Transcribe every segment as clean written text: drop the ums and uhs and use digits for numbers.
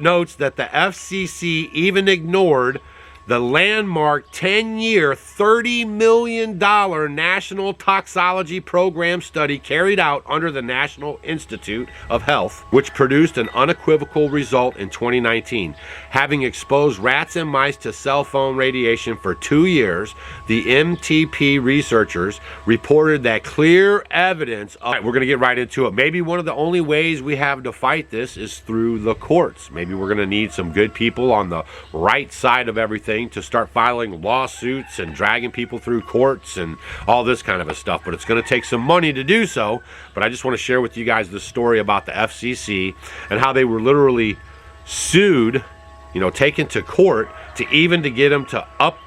notes that the FCC even ignored the landmark 10-year, $30 million National Toxicology Program study carried out under the National Institute of Health, which produced an unequivocal result in 2019. Having exposed rats and mice to cell phone radiation for 2 years, the MTP researchers reported that clear evidence of... We're going to get right into it. Maybe one of the only ways we have to fight this is through the courts. Maybe we're going to need some good people on the right side of everything to start filing lawsuits and dragging people through courts and all this kind of a stuff, but it's going to take some money to do so. But I just want to share with you guys the story about the FCC and how they were literally sued, taken to court to get them to update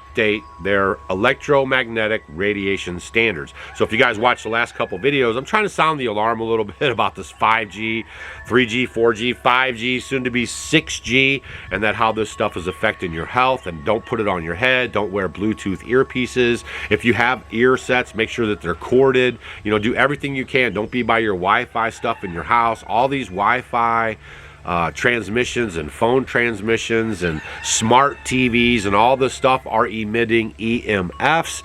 their electromagnetic radiation standards. So if you guys watch the last couple videos, I'm trying to sound the alarm a little bit about this 5G, 3G, 4G, 5G, soon to be 6G, and that how this stuff is affecting your health. And don't put it on your head. Don't wear Bluetooth earpieces. If you have ear sets, make sure that they're corded. Do everything you can. Don't be by your Wi-Fi stuff in your house. All these Wi-Fi transmissions and phone transmissions and smart TVs and all this stuff are emitting EMFs.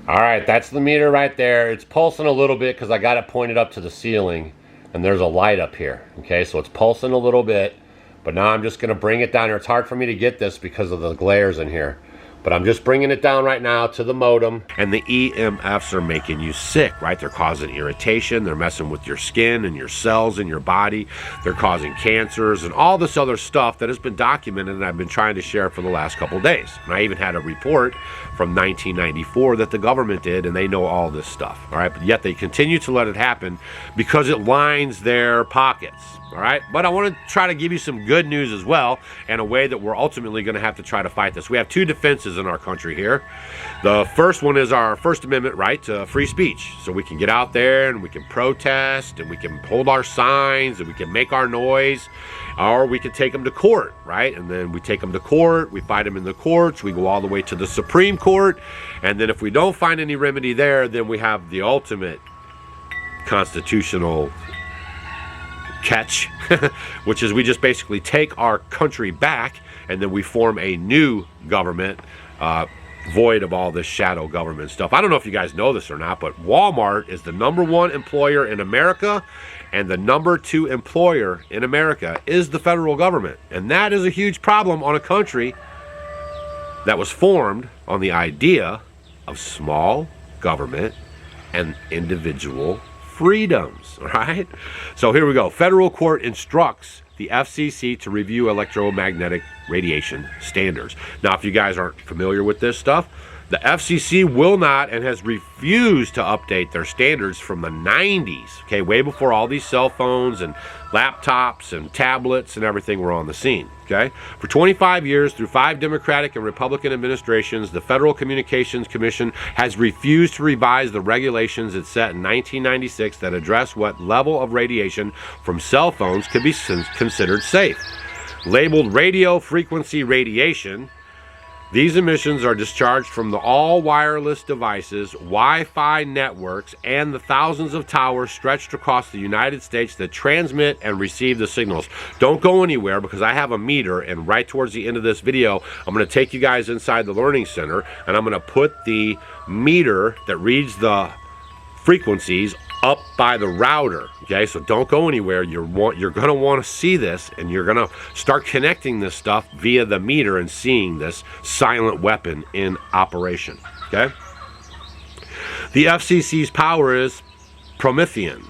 All right, that's the meter right there. It's pulsing a little bit because I got it pointed up to the ceiling and there's a light up here. Okay, so it's pulsing a little bit, but now I'm just going to bring it down here. It's hard for me to get this because of the glares in here, but I'm just bringing it down right now to the modem. And the EMFs are making you sick, right? They're causing irritation. They're messing with your skin and your cells in your body. They're causing cancers and all this other stuff that has been documented, and I've been trying to share for the last couple days. And I even had a report from 1994 that the government did, and they know all this stuff, all right? But yet they continue to let it happen because it lines their pockets. All right, but I want to try to give you some good news as well, and a way that we're ultimately going to have to try to fight this. We have two defenses in our country here. The first one is our First Amendment right to free speech. So we can get out there and we can protest and we can hold our signs and we can make our noise, or we can take them to court, right? And then we take them to court, we fight them in the courts, we go all the way to the Supreme Court, and then if we don't find any remedy there, then we have the ultimate constitutional catch, which is we just basically take our country back and then we form a new government, void of all this shadow government stuff. I don't know if you guys know this or not, but Walmart is the #1 employer in America, and the #2 employer in America is the federal government. And that is a huge problem on a country that was formed on the idea of small government and individual freedoms, all right? So here we go. Federal court instructs the FCC to review electromagnetic radiation standards. Now, if you guys aren't familiar with this stuff, the FCC will not and has refused to update their standards from the 90s, okay, way before all these cell phones and laptops and tablets and everything were on the scene, okay? For 25 years, through 5 Democratic and Republican administrations, the Federal Communications Commission has refused to revise the regulations it set in 1996 that address what level of radiation from cell phones could be considered safe. Labeled radio frequency radiation, these emissions are discharged from all wireless devices, Wi-Fi networks, and the thousands of towers stretched across the United States that transmit and receive the signals. Don't go anywhere because I have a meter, and right towards the end of this video, I'm going to take you guys inside the Learning Center, and I'm going to put the meter that reads the frequencies up by the router, okay? So don't go anywhere. You're going to want to see this, and you're going to start connecting this stuff via the meter and seeing this silent weapon in operation, okay? The FCC's power is Promethean.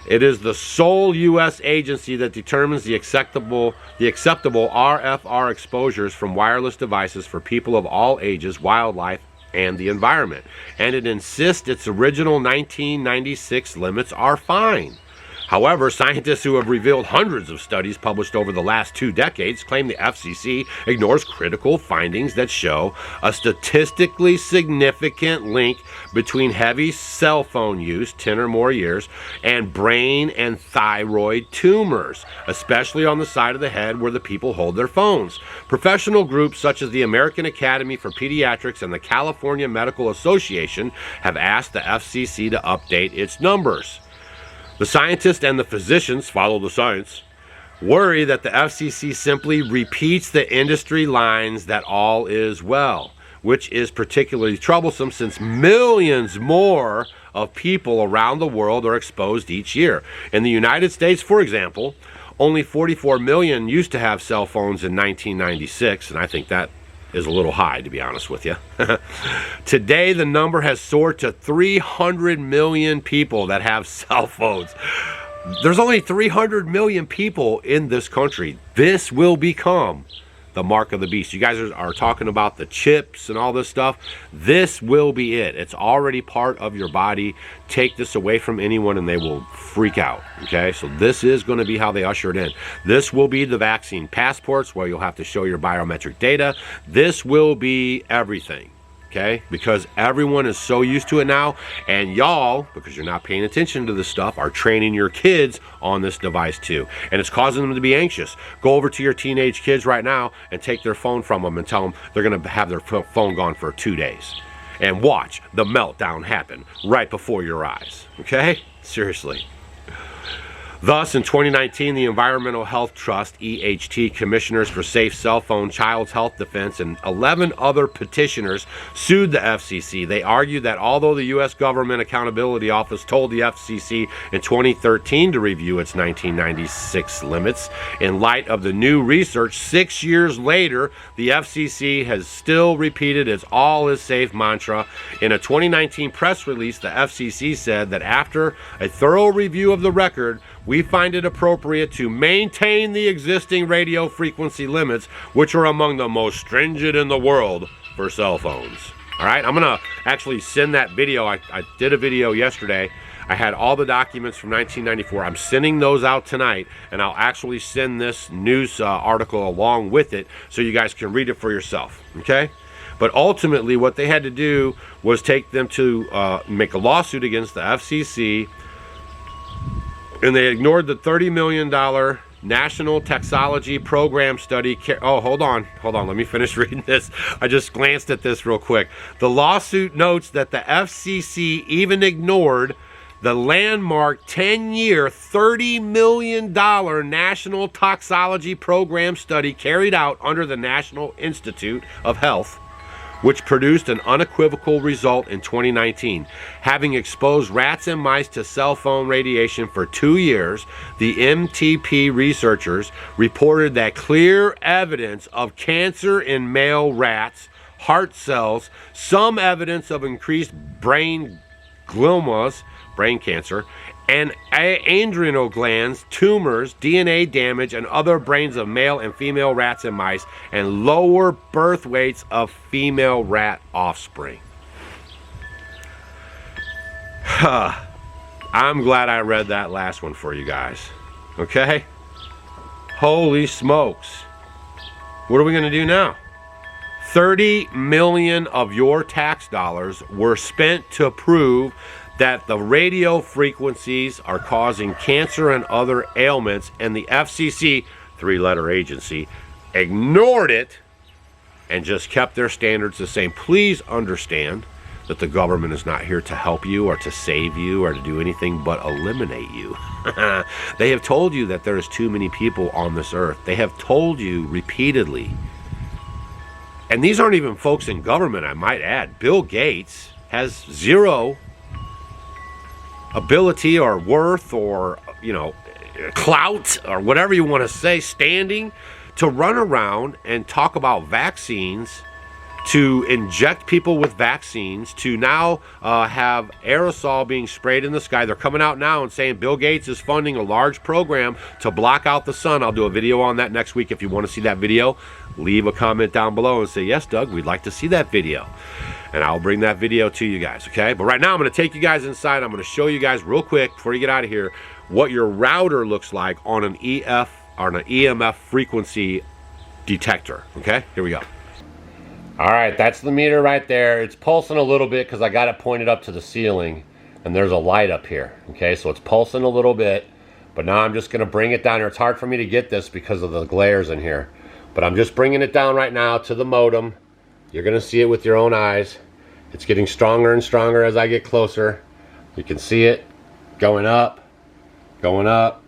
It is the sole U.S. agency that determines the acceptable RFR exposures from wireless devices for people of all ages, wildlife, and the environment, and it insists its original 1996 limits are fine. However, scientists who have revealed hundreds of studies published over the last 2 decades claim the FCC ignores critical findings that show a statistically significant link between heavy cell phone use, 10 or more years, and brain and thyroid tumors, especially on the side of the head where the people hold their phones. Professional groups such as the American Academy for Pediatrics and the California Medical Association have asked the FCC to update its numbers. The scientists and the physicians follow the science. worry that the FCC simply repeats the industry lines that all is well, which is particularly troublesome since millions more of people around the world are exposed each year. In the United States, for example, only 44 million used to have cell phones in 1996, and I think that is a little high, to be honest with you. Today, the number has soared to 300 million people that have cell phones. There's only 300 million people in this country. This will become the mark of the beast. You guys are talking about the chips and all this stuff. This will be it. It's already part of your body. Take this away from anyone and they will freak out. Okay, so this is going to be how they usher it in. This will be the vaccine passports where you'll have to show your biometric data. This will be everything. Okay, because everyone is so used to it now, and y'all, because you're not paying attention to this stuff, are training your kids on this device too, and it's causing them to be anxious. Go over to your teenage kids right now and take their phone from them and tell them they're going to have their phone gone for 2 days, and watch the meltdown happen right before your eyes. Okay, seriously. Thus, in 2019, the Environmental Health Trust, EHT, Commissioners for Safe Cell Phone, Child's Health Defense, and 11 other petitioners sued the FCC. They argued that although the U.S. Government Accountability Office told the FCC in 2013 to review its 1996 limits, in light of the new research 6 years later, the FCC has still repeated its all is safe mantra. In a 2019 press release, the FCC said that after a thorough review of the record, we find it appropriate to maintain the existing radio frequency limits, which are among the most stringent in the world for cell phones. All right, I'm going to actually send that video. I did a video yesterday. I had all the documents from 1994. I'm sending those out tonight, and I'll actually send this news article along with it so you guys can read it for yourself, okay? But ultimately, what they had to do was take them to make a lawsuit against the FCC, and they ignored the $30 million National Toxicology Program study. Oh, hold on. Let me finish reading this. I just glanced at this real quick. The lawsuit notes that the FCC even ignored the landmark 10-year, $30 million National Toxicology Program study carried out under the National Institute of Health, which produced an unequivocal result in 2019. Having exposed rats and mice to cell phone radiation for 2 years, the MTP researchers reported that clear evidence of cancer in male rats, heart cells, some evidence of increased brain gliomas, brain cancer, and adrenal glands, tumors, DNA damage, and other brains of male and female rats and mice, and lower birth weights of female rat offspring. I'm glad I read that last one for you guys. Okay? Holy smokes. What are we going to do now? 30 million of your tax dollars were spent to prove that the radio frequencies are causing cancer and other ailments, and the FCC, three-letter agency, ignored it and just kept their standards the same. Please understand that the government is not here to help you or to save you or to do anything but eliminate you. They have told you that there is too many people on this earth. They have told you repeatedly. And these aren't even folks in government, I might add. Bill Gates has zero ability or worth or, clout or whatever you want to say, standing to run around and talk about vaccines, to inject people with vaccines, to now have aerosol being sprayed in the sky. They're coming out now and saying Bill Gates is funding a large program to block out the sun. I'll do a video on that next week. If you want to see that video, leave a comment down below and say, yes, Doug, we'd like to see that video. And I'll bring that video to you guys, okay? But right now, I'm going to take you guys inside. I'm going to show you guys real quick, before you get out of here, what your router looks like on an EMF frequency detector, okay? Here we go. All right, that's the meter right there. It's pulsing a little bit because I got it pointed up to the ceiling, and there's a light up here, okay? So it's pulsing a little bit, but now I'm just going to bring it down here. It's hard for me to get this because of the glares in here, but I'm just bringing it down right now to the modem. You're going to see it with your own eyes. It's getting stronger and stronger as I get closer. You can see it going up, going up,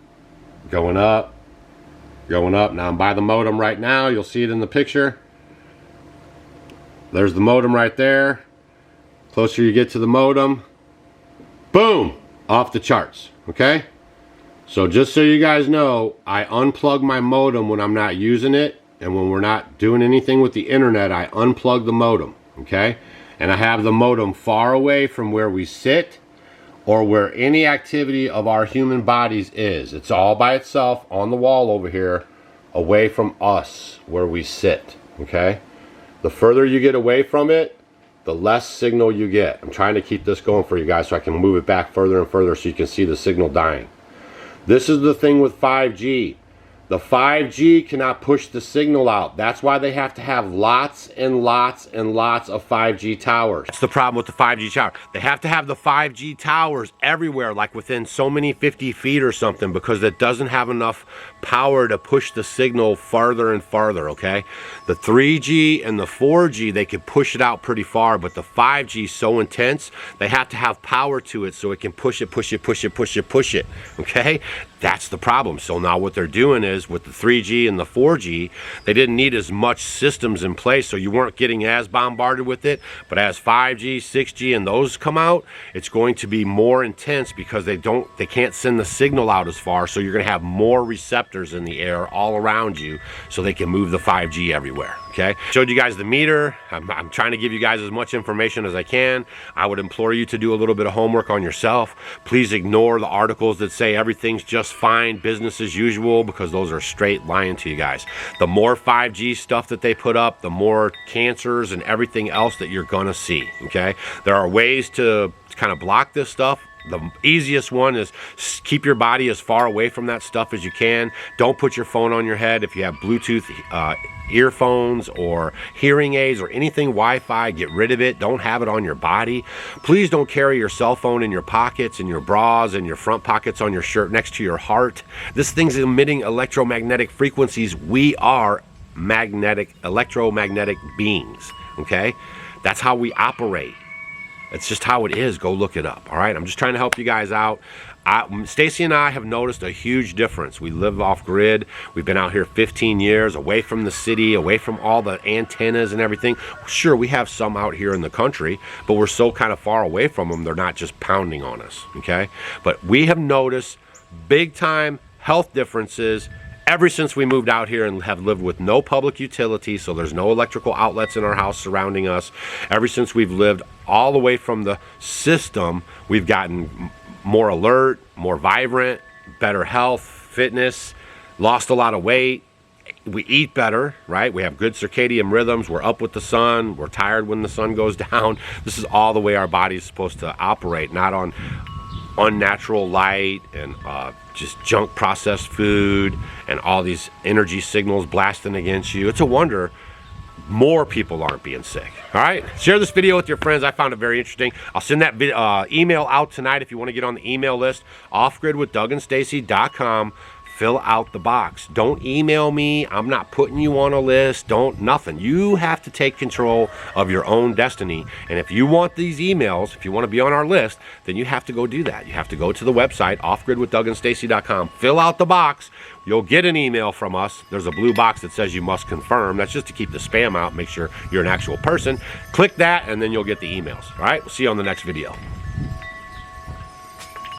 going up, going up. Now I'm by the modem right now. You'll see it in the picture. There's the modem right there. Closer you get to the modem, boom, off the charts, okay? So just so you guys know, I unplug my modem when I'm not using it, and when we're not doing anything with the internet, I unplug the modem, okay? And I have the modem far away from where we sit or where any activity of our human bodies is. It's all by itself on the wall over here, away from us where we sit, okay? The further you get away from it, the less signal you get. I'm trying to keep this going for you guys so I can move it back further and further so you can see the signal dying. This is the thing with 5G. The 5G cannot push the signal out. That's why they have to have lots and lots and lots of 5G towers. That's the problem with the 5G tower. They have to have the 5G towers everywhere, like within so many 50 feet or something, because it doesn't have enough power to push the signal farther and farther, okay? The 3G and the 4G, they can push it out pretty far, but the 5G is so intense, they have to have power to it so it can push it, push it, push it, push it, push it, okay? That's the problem. So now what they're doing is with the 3G and the 4G, they didn't need as much systems in place, so you weren't getting as bombarded with it. But as 5G, 6G, and those come out, it's going to be more intense because they can't send the signal out as far, so you're going to have more receptors in the air all around you so they can move the 5G everywhere. Okay, showed you guys the meter. I'm trying to give you guys as much information as I can. I would implore you to do a little bit of homework on yourself. Please ignore the articles that say everything's just fine, business as usual, because those are straight lying to you guys. The more 5G stuff that they put up, the more cancers and everything else that you're gonna see, okay? There are ways to kind of block this stuff. The easiest one is keep your body as far away from that stuff as you can. Don't put your phone on your head. If you have Bluetooth earphones or hearing aids or anything Wi-Fi, get rid of it. Don't have it on your body. Please don't carry your cell phone in your pockets, in your bras, in your front pockets on your shirt next to your heart. This thing's emitting electromagnetic frequencies. We are electromagnetic beings, okay? That's how we operate. It's just how it is. Go look it up, all right? I'm just trying to help you guys out. Stacy and I have noticed a huge difference. We live off grid. We've been out here 15 years, away from the city, away from all the antennas and everything. Sure, we have some out here in the country, but we're so kind of far away from them, they're not just pounding on us, okay? But we have noticed big time health differences ever since we moved out here and have lived with no public utility, so there's no electrical outlets in our house surrounding us. Ever since we've lived all the way from the system, we've gotten more alert, more vibrant, better health, fitness, lost a lot of weight. We eat better, right? We have good circadian rhythms. We're up with the sun. We're tired when the sun goes down. This is all the way our body is supposed to operate, not on unnatural light and just junk processed food and all these energy signals blasting against you. It's a wonder more people aren't being sick. All right, share this video with your friends. I found it very interesting. I'll send that email out tonight if you want to get on the email list. offgridwithdougandstacy.com. Fill out the box. Don't email me. I'm not putting you on a list. Nothing. You have to take control of your own destiny. And if you want these emails, if you want to be on our list, then you have to go do that. You have to go to the website, offgridwithdougandstacy.com. Fill out the box. You'll get an email from us. There's a blue box that says you must confirm. That's just to keep the spam out, make sure you're an actual person. Click that, and then you'll get the emails. All right, we'll see you on the next video.